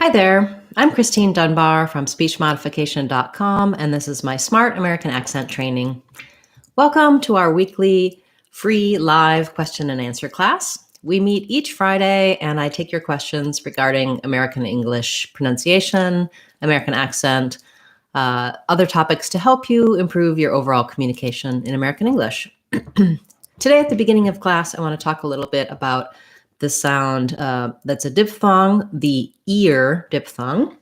Hi there, I'm Christine Dunbar from SpeechModification.com, and this is my Smart American Accent training. Welcome to our weekly free live question and answer class. We meet each Friday, and I take your questions regarding American English pronunciation, American accent, other topics to help you improve your overall communication in American English. Today at the beginning of class, I want to talk a little bit about the sound that's a diphthong, the ear diphthong.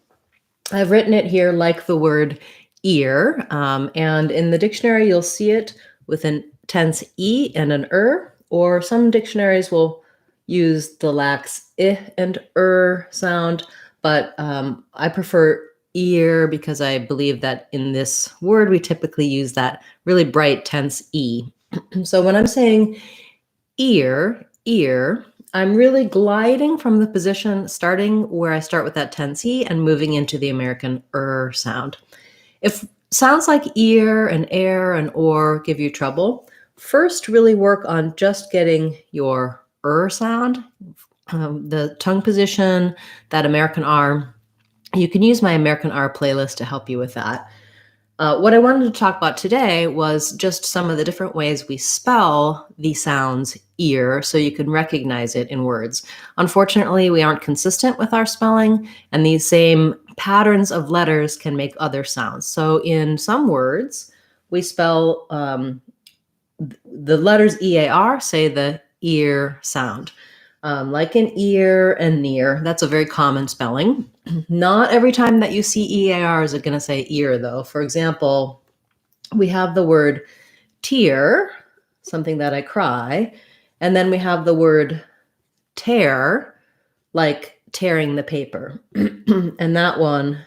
I've written it here like the word ear, and in the dictionary you'll see it with a tense E and an or some dictionaries will use the lax I and sound, but I prefer ear because I believe that in this word we typically use that really bright tense E. So when I'm saying ear, I'm really gliding from the position starting where I start with that tense E and moving into the American sound. If sounds like ear and air and or give you trouble, first really work on just getting your sound, the tongue position, that American R. You can use my American R playlist to help you with that. What I wanted to talk about today was just some of the different ways we spell the sounds ear so you can recognize it in words. Unfortunately, we aren't consistent with our spelling, and these same patterns of letters can make other sounds. So in some words, we spell the letters EAR, say the ear sound. Like in ear and near, that's a very common spelling. Not every time that you see EAR is it going to say ear, though. For example, we have the word tear, something that I cry, and then we have the word tear, like tearing the paper. And that one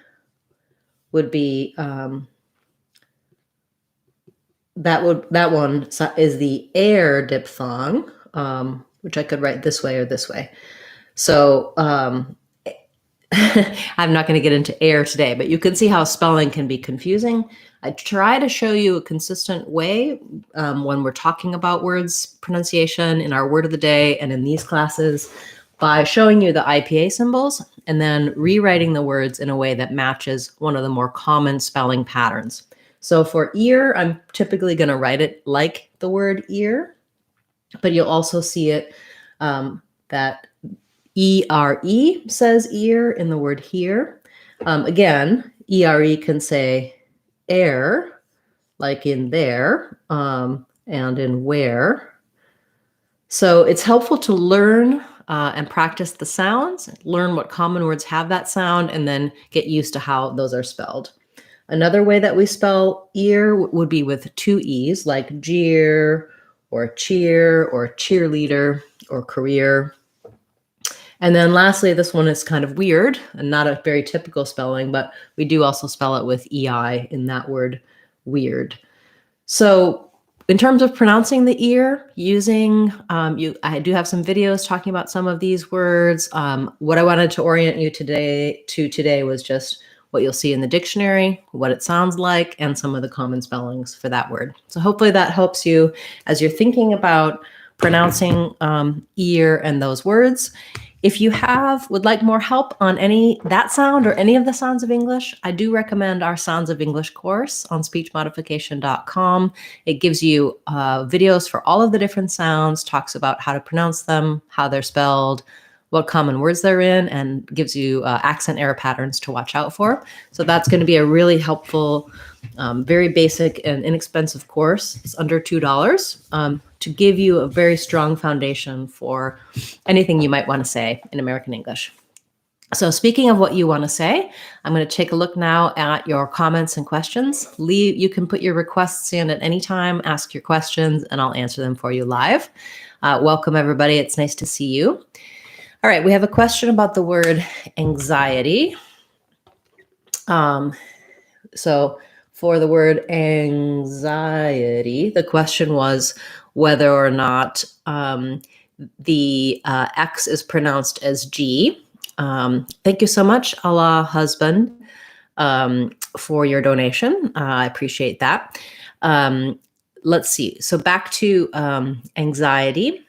would be that one is the air diphthong, which I could write this way or this way. So I'm not going to get into air today, but you can see how spelling can be confusing. I try to show you a consistent way when we're talking about words pronunciation in our word of the day and in these classes by showing you the IPA symbols and then rewriting the words in a way that matches one of the more common spelling patterns. So for ear, I'm typically going to write it like the word ear, but you'll also see it that ERE says ear in the word here. Again, ERE can say air, like in there, and in where. So it's helpful to learn and practice the sounds, learn what common words have that sound, and then get used to how those are spelled. Another way that we spell ear would be with two E's, like jeer, or cheer, or cheerleader, or career. And then lastly, this one is kind of weird and not a very typical spelling, but we do also spell it with EI in that word, weird. So in terms of pronouncing the ear, using, I do have some videos talking about some of these words. What I wanted to orient you today was just what you'll see in the dictionary, what it sounds like, and some of the common spellings for that word. So hopefully that helps you as you're thinking about pronouncing ear and those words. If you would like more help on that sound or any of the sounds of English, I do recommend our Sounds of English course on SpeechModification.com. It gives you videos for all of the different sounds, talks about how to pronounce them, how they're spelled, what common words they're in, and gives you accent error patterns to watch out for. So that's going to be a really helpful, very basic and inexpensive course. It's under $2 to give you a very strong foundation for anything you might want to say in American English. So speaking of what you want to say, I'm going to take a look now at your comments and questions. You can put your requests in at any time, ask your questions, and I'll answer them for you live. Welcome, everybody. It's nice to see you. All right, we have a question about the word anxiety. So for the word anxiety, the question was whether or not the X is pronounced as G. Thank you so much, Allah husband, for your donation. I appreciate that. Let's see. So back to anxiety.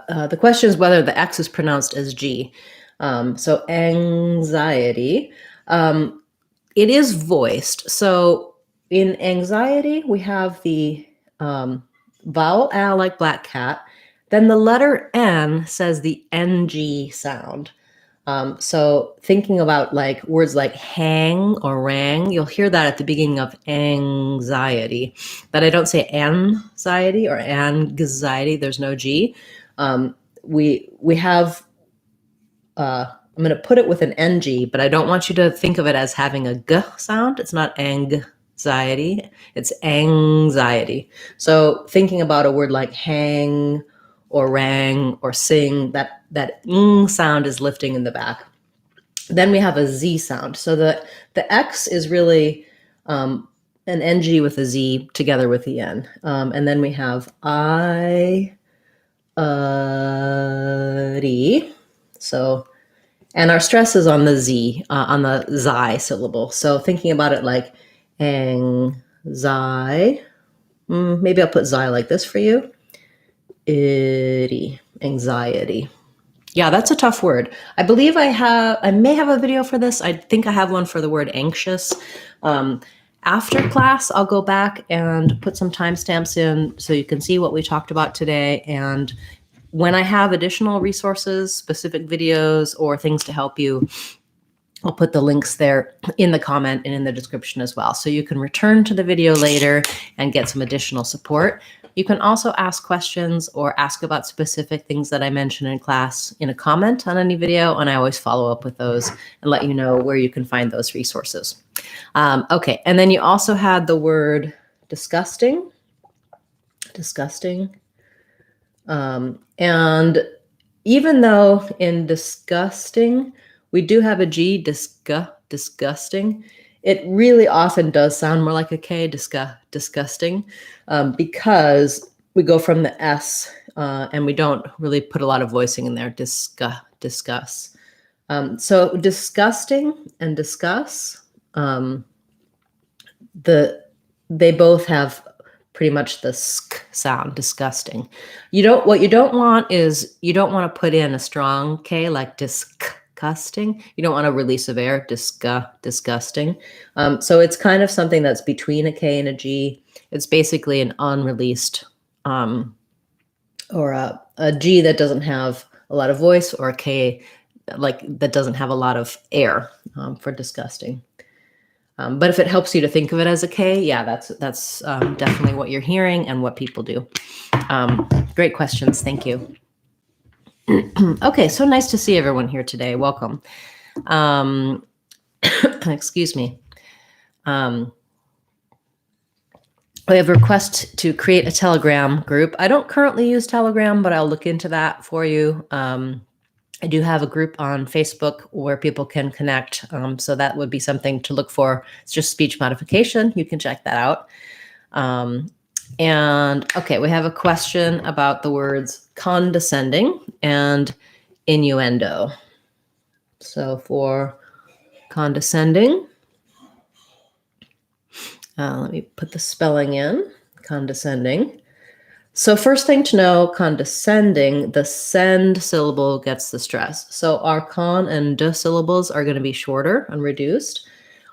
The question is whether the X is pronounced as G. So anxiety, it is voiced. So in anxiety, we have the vowel L like black cat. Then the letter N says the NG sound. So thinking about like words like hang or rang, you'll hear that at the beginning of anxiety. But I don't say anxiety or anxiety. There's no G. We have. I'm going to put it with an NG, but I don't want you to think of it as having a G sound. It's not anxiety. It's anxiety. So thinking about a word like hang or rang or sing, that ng sound is lifting in the back. Then we have a Z sound. So the X is really an NG with a Z together with the N. And then we have I, D. So, and our stress is on the Z, on the Xi syllable. So thinking about it like anxiety. Maybe I'll put Xi like this for you. Anxiety. Yeah, that's a tough word. I believe I may have a video for this. I think I have one for the word anxious. After class, I'll go back and put some timestamps in so you can see what we talked about today. And when I have additional resources, specific videos, or things to help you, I'll put the links there in the comment and in the description as well. So you can return to the video later and get some additional support. You can also ask questions or ask about specific things that I mentioned in class in a comment on any video, and I always follow up with those and let you know where you can find those resources. Okay, and then you also had the word disgusting. Disgusting. And even though in disgusting, we do have a G, disgusting, it really often does sound more like a K, disgusting, because we go from the S and we don't really put a lot of voicing in there, discuss. So disgusting and discuss, they both have pretty much the sk sound, disgusting. What you don't want is you don't want to put in a strong K like disgusting. You don't want a release of air, disgusting. So it's kind of something that's between a K and a G. It's basically an unreleased or a G that doesn't have a lot of voice, or a K like that doesn't have a lot of air for disgusting. But if it helps you to think of it as a K, yeah, that's definitely what you're hearing and what people do. Great questions. Thank you. Okay, so nice to see everyone here today. Welcome. Excuse me. We have a request to create a Telegram group. I don't currently use Telegram, but I'll look into that for you. I do have a group on Facebook where people can connect. So that would be something to look for. It's just speech modification. You can check that out. And okay, we have a question about the words condescending and innuendo. So for condescending, let me put the spelling in, condescending. So first thing to know, condescending, the send syllable gets the stress. So our con and d syllables are going to be shorter and reduced.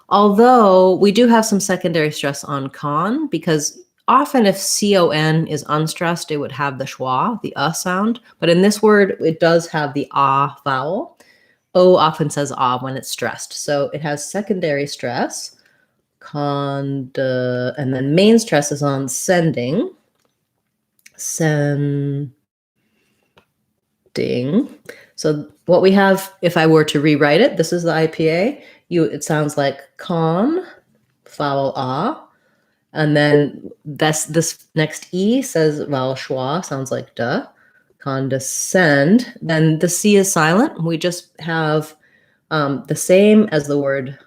Although we do have some secondary stress on con, because often if con is unstressed, it would have the schwa, the sound. But in this word, it does have the vowel. O often says when it's stressed. So it has secondary stress, and then main stress is on sending. Sending. So what we have, if I were to rewrite it, this is the IPA. It sounds like con, vowel and then this next E says vowel schwa, sounds like duh. Condescend. Then the C is silent. We just have the same as the word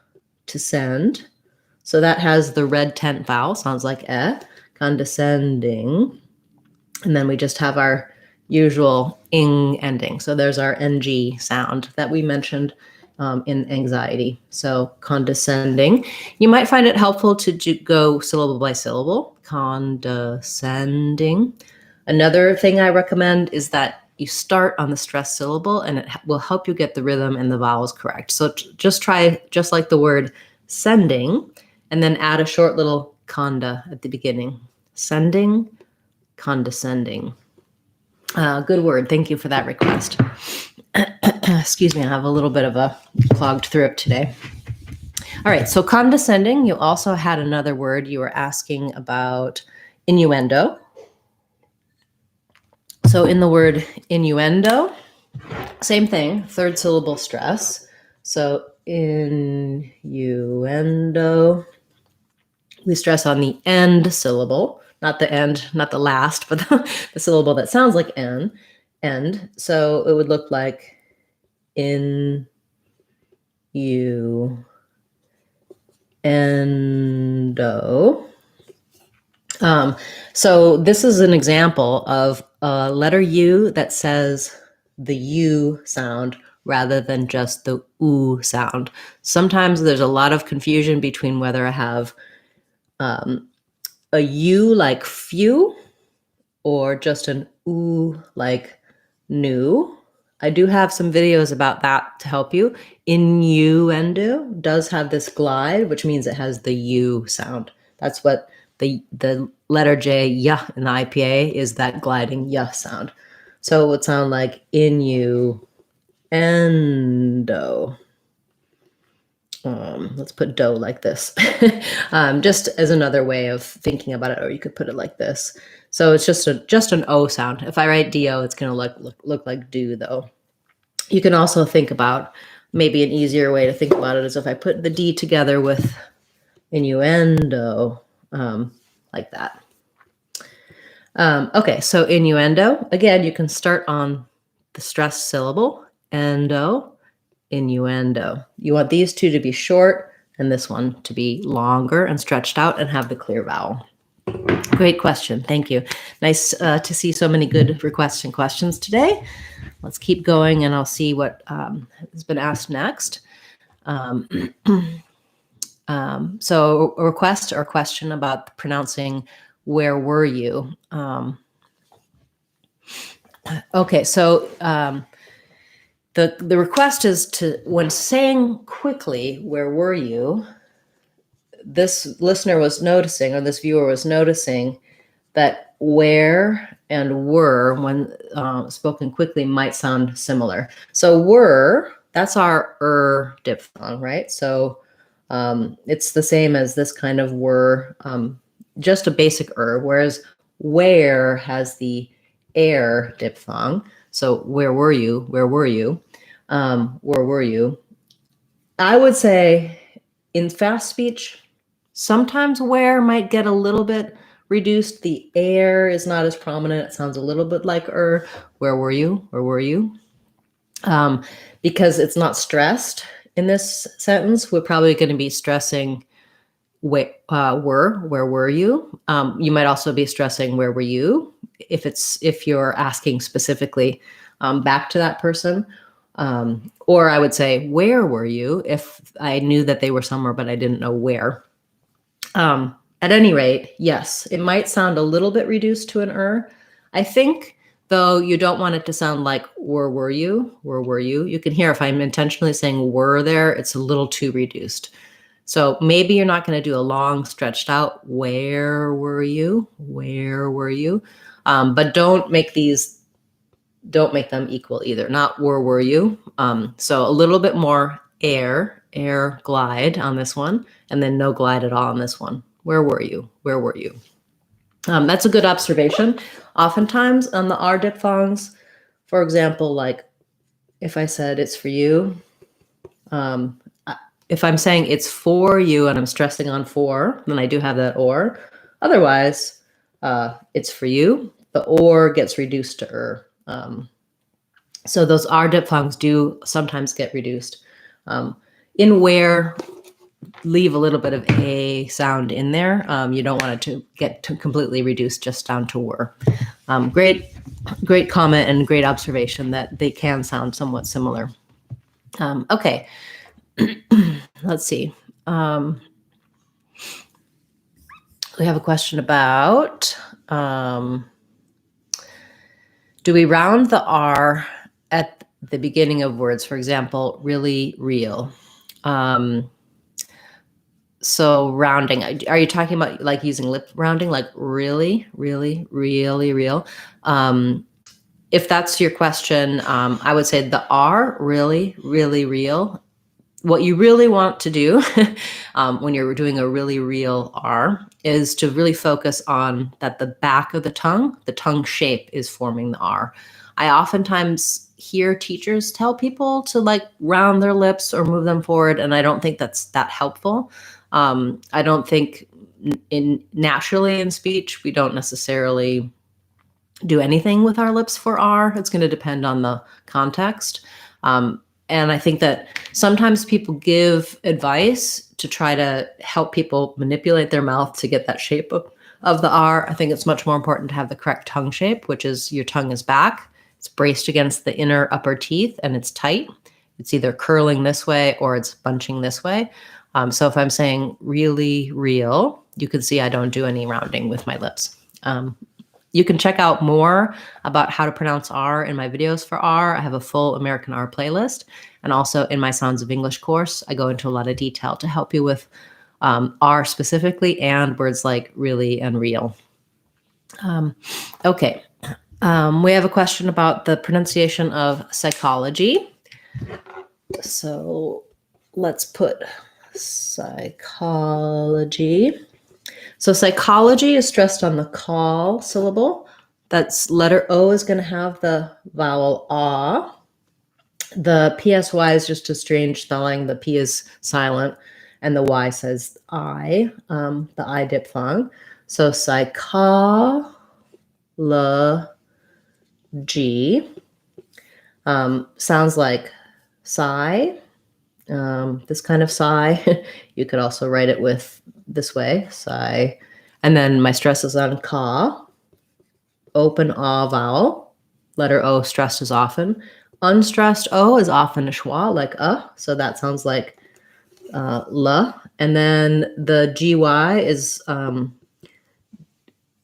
to send. So that has the red tent vowel, sounds like condescending. And then we just have our usual ing ending. So there's our ng sound that we mentioned in anxiety. So condescending. You might find it helpful to go syllable by syllable. Condescending. Another thing I recommend is that you start on the stressed syllable, and it will help you get the rhythm and the vowels correct. So just try, just like the word sending, and then add a short little conda at the beginning. Sending, condescending. Good word. Thank you for that request. Excuse me, I have a little bit of a clogged throat today. All right, so condescending, you also had another word. You were asking about innuendo. So in the word innuendo, same thing, third syllable stress. So innuendo, we stress on the end syllable, not the end, not the last, but the syllable that sounds like n, end. So it would look like in you endo. So this is an example of a letter U that says the U sound rather than just the oo sound. Sometimes there's a lot of confusion between whether I have a U like few or just an oo like new. I do have some videos about that to help you. Innuendo does have this glide, which means it has the U sound. That's what the letter J, yeah, in the IPA is that gliding yeah sound. So it would sound like innuendo. Let's put do like this, just as another way of thinking about it, or you could put it like this. So it's just an O sound. If I write do, it's going to look like do, though. You can also think about, maybe an easier way to think about it is if I put the D together with innuendo, like that. Okay, so innuendo, again, you can start on the stressed syllable, endo, innuendo. You want these two to be short and this one to be longer and stretched out and have the clear vowel. Great question. Thank you. Nice to see so many good requests and questions today. Let's keep going and I'll see what has been asked next. So a request or question about pronouncing where were you? Okay, so the request is to, when saying quickly, where were you? This listener was noticing, or this viewer was noticing, that where and were, when spoken quickly, might sound similar. So were, that's our diphthong, right? So it's the same as this kind of were, just a basic whereas where has the air diphthong. So where were you? Where were you? Where were you? I would say in fast speech, sometimes where might get a little bit reduced. The air is not as prominent. It sounds a little bit like where were you? Where were you? Because it's not stressed in this sentence, we're probably going to be stressing where were you? You might also be stressing where were you if you're asking specifically back to that person. Or I would say, where were you, if I knew that they were somewhere, but I didn't know where. At any rate, yes, it might sound a little bit reduced to an I think, though, you don't want it to sound like where were you? Where were you? You can hear if I'm intentionally saying were there, it's a little too reduced. So maybe you're not going to do a long stretched out, where were you? Where were you? But don't make them equal either. Not where were you? So a little bit more air glide on this one, and then no glide at all on this one. Where were you? Where were you? That's a good observation. Oftentimes on the R diphthongs, for example, like if I said it's for you, if I'm saying it's for you and I'm stressing on for, then I do have that or. Otherwise, it's for you. The or gets reduced to so those R diphthongs do sometimes get reduced. In where, leave a little bit of a sound in there. You don't want it to get completely reduced just down to were. Great comment and great observation that they can sound somewhat similar. Okay, let's see. We have a question about, Do we round the R at the beginning of words? For example, really, real. So rounding, are you talking about like using lip rounding, like really, really, really real? If that's your question, I would say the R, really, really real. What you really want to do when you're doing a really real R is to really focus on that the back of the tongue shape is forming the R. I oftentimes hear teachers tell people to like round their lips or move them forward, and I don't think that's that helpful. I don't think naturally in speech, we don't necessarily do anything with our lips for R. It's going to depend on the context. And I think that sometimes people give advice to try to help people manipulate their mouth to get that shape of the R. I think it's much more important to have the correct tongue shape, which is your tongue is back. It's braced against the inner upper teeth and it's tight. It's either curling this way or it's bunching this way. So if I'm saying really real, you can see I don't do any rounding with my lips. You can check out more about how to pronounce R in my videos for R. I have a full American R playlist. And also in my Sounds of English course, I go into a lot of detail to help you with R specifically and words like really and real. Okay. We have a question about the pronunciation of psychology. So let's put psychology. So psychology is stressed on the call syllable. That's letter O is going to have the vowel ah. The PSY is just a strange spelling. The P is silent and the Y says I, the I diphthong. So psychology. Sounds like sigh. This kind of sigh. You could also write it with this way, sigh. And then my stress is on ka. Open ah vowel. Letter O stressed is often. Unstressed O is often a schwa, like so that sounds like la. And then the GY is in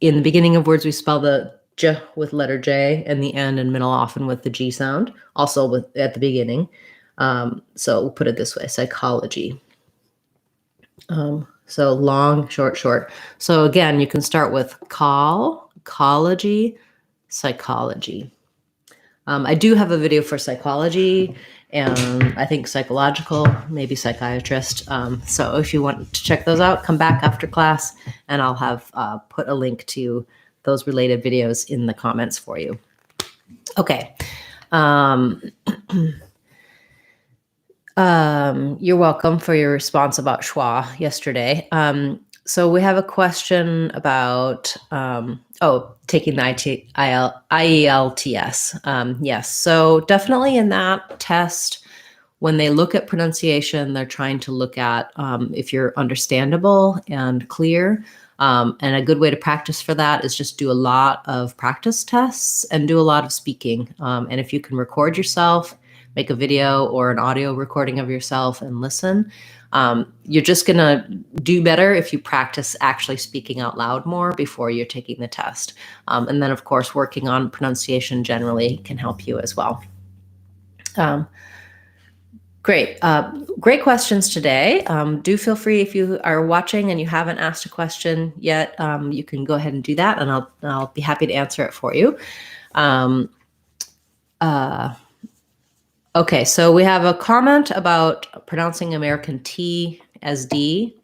the beginning of words we spell the J with letter J and the N and middle often with the G sound, also with at the beginning. So we'll put it this way, psychology. So long, short, short. So again, you can start with ecology, psychology. I do have a video for psychology and I think psychological, maybe psychiatrist. So if you want to check those out, come back after class and I'll have put a link to those related videos in the comments for you. Okay. You're welcome for your response about schwa yesterday. So we have a question about, taking the IELTS. Yes, so definitely in that test, when they look at pronunciation, they're trying to look at if you're understandable and clear. And a good way to practice for that is just do a lot of practice tests and do a lot of speaking. And if you can record yourself, make a video or an audio recording of yourself and listen, you're just going to do better if you practice actually speaking out loud more before you're taking the test. And then, of course, working on pronunciation generally can help you as well. Great. Great questions today. Do feel free, if you are watching and you haven't asked a question yet, you can go ahead and do that and I'll be happy to answer it for you. Okay, so we have a comment about pronouncing American T as D,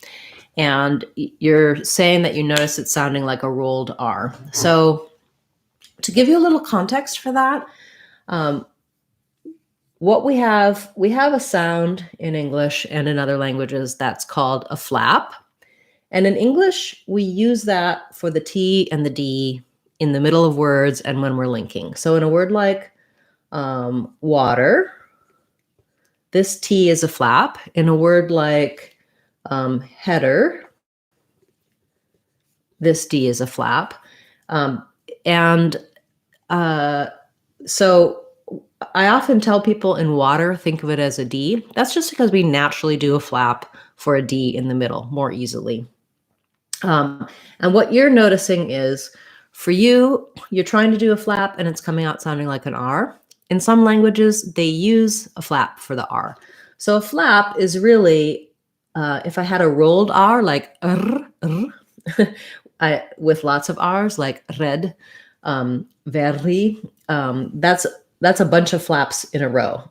and you're saying that you notice it sounding like a rolled R. So to give you a little context for that, what we have a sound in English and in other languages that's called a flap. And in English, we use that for the T and the D in the middle of words and when we're linking. So in a word like water, this T is a flap. In a word like header, this D is a flap. So I often tell people in water, think of it as a D. That's just because we naturally do a flap for a D in the middle more easily. And what you're noticing is For you, you're trying to do a flap and it's coming out sounding like an R. In some languages, they use a flap for the R. So a flap is really, if I had a rolled R, like with lots of R's, like red, very, that's a bunch of flaps in a row.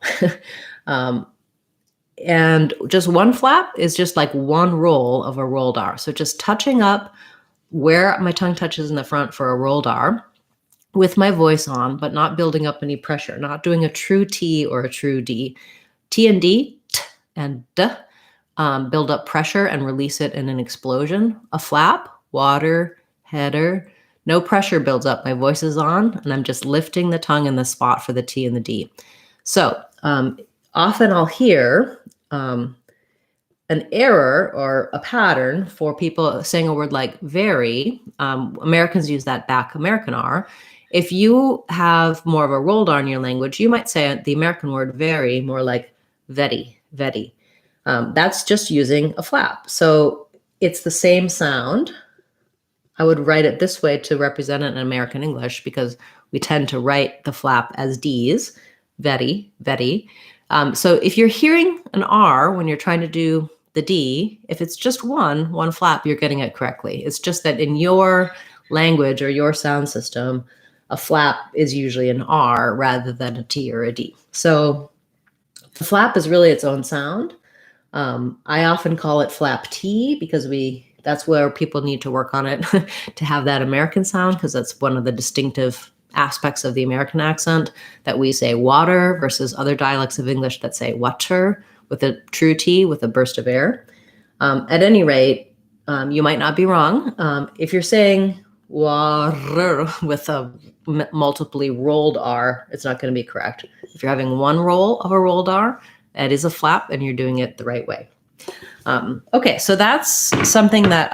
And just one flap is just like one roll of a rolled R. So just touching up where my tongue touches in the front for a rolled R with my voice on, but not building up any pressure, not doing a true T or a true D. T and D, t and d, build up pressure and release it in an explosion. A flap, water, header, no pressure builds up. My voice is on and I'm just lifting the tongue in the spot for the T and the D. So often I'll hear an error or a pattern for people saying a word like very. Americans use that back American R. If you have more of a rolled R in your language, you might say the American word very more like very, very. That's just using a flap. So it's the same sound. I would write it this way to represent it in American English because we tend to write the flap as D's, very, very. So if you're hearing an R when you're trying to do the D, if it's just one flap, you're getting it correctly. It's just that in your language or your sound system, a flap is usually an R rather than a T or a D. So the flap is really its own sound. I often call it flap T because that's where people need to work on it to have that American sound, because that's one of the distinctive aspects of the American accent, that we say water versus other dialects of English that say water with a true T with a burst of air. At any rate, you might not be wrong. If you're saying water with a multiply rolled R, it's not going to be correct. If you're having one roll of a rolled R, that is a flap and you're doing it the right way. Okay, so that's something that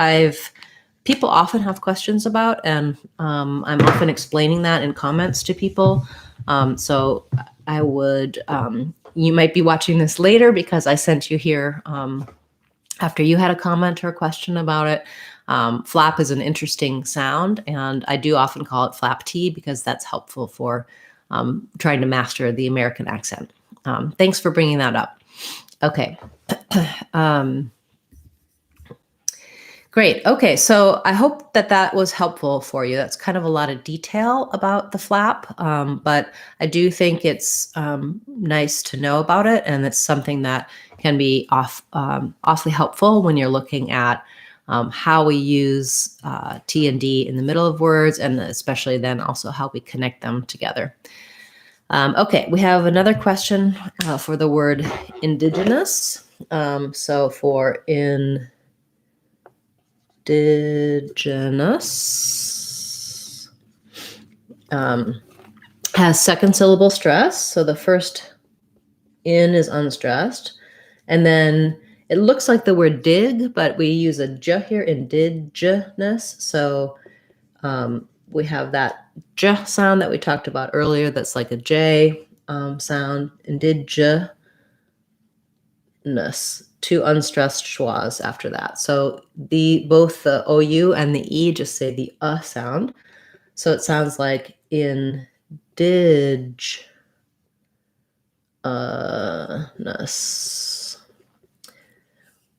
people often have questions about, and I'm often explaining that in comments to people. So I would, you might be watching this later because I sent you here after you had a comment or a question about it. Flap is an interesting sound, and I do often call it flap T because that's helpful for trying to master the American accent. Thanks for bringing that up. Okay. Great. Okay, so I hope that was helpful for you. That's kind of a lot of detail about the flap, but I do think it's nice to know about it, and it's something that can be awfully helpful when you're looking at how we use T and D in the middle of words, and especially then also how we connect them together. Okay, we have another question for the word indigenous. So for indigenous has second syllable stress. So the first in is unstressed. And then it looks like the word dig, but we use a j here, indigenous. So we have that j sound that we talked about earlier. That's like a J sound, indigenous. Two unstressed schwas after that. So both the OU and the E just say the sound. So it sounds like indigenous.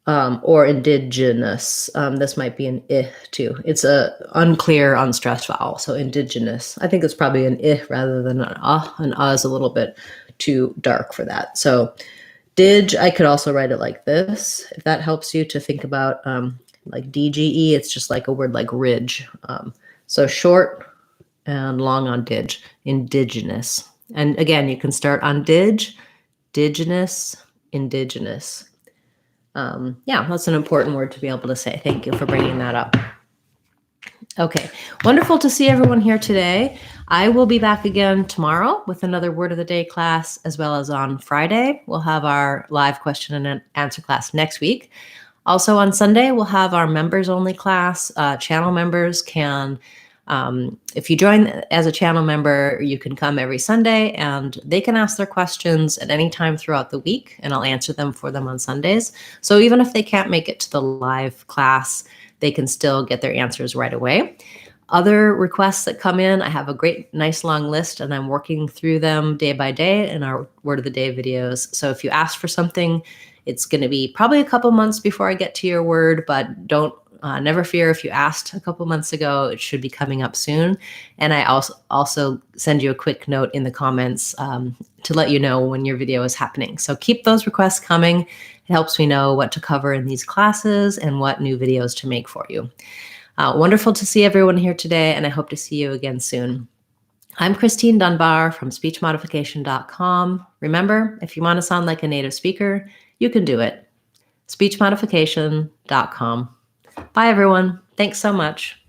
Or indigenous. This might be an I too. It's a unclear unstressed vowel. So indigenous. I think it's probably an I rather than an An is a little bit too dark for that. So dig, I could also write it like this, if that helps you to think about like DGE. It's just like a word like ridge. So short and long on dig, indigenous. And again, you can start on dig, digenous, indigenous. Yeah, that's an important word to be able to say. Thank you for bringing that up. Okay, wonderful to see everyone here today. I will be back again tomorrow with another Word of the Day class, as well as on Friday. We'll have our live question and answer class next week. Also on Sunday, we'll have our members only class. Channel members can, if you join as a channel member, you can come every Sunday and they can ask their questions at any time throughout the week, and I'll answer them for them on Sundays. So even if they can't make it to the live class, they can still get their answers right away. Other requests that come in, I have a great, nice long list, and I'm working through them day by day in our Word of the Day videos. So if you ask for something, it's going to be probably a couple months before I get to your word, but don't never fear if you asked a couple months ago, it should be coming up soon. And I also send you a quick note in the comments to let you know when your video is happening. So keep those requests coming. It helps me know what to cover in these classes and what new videos to make for you. Wonderful to see everyone here today, and I hope to see you again soon. I'm Christine Dunbar from SpeechModification.com. Remember, if you want to sound like a native speaker, you can do it. SpeechModification.com. Bye, everyone. Thanks so much.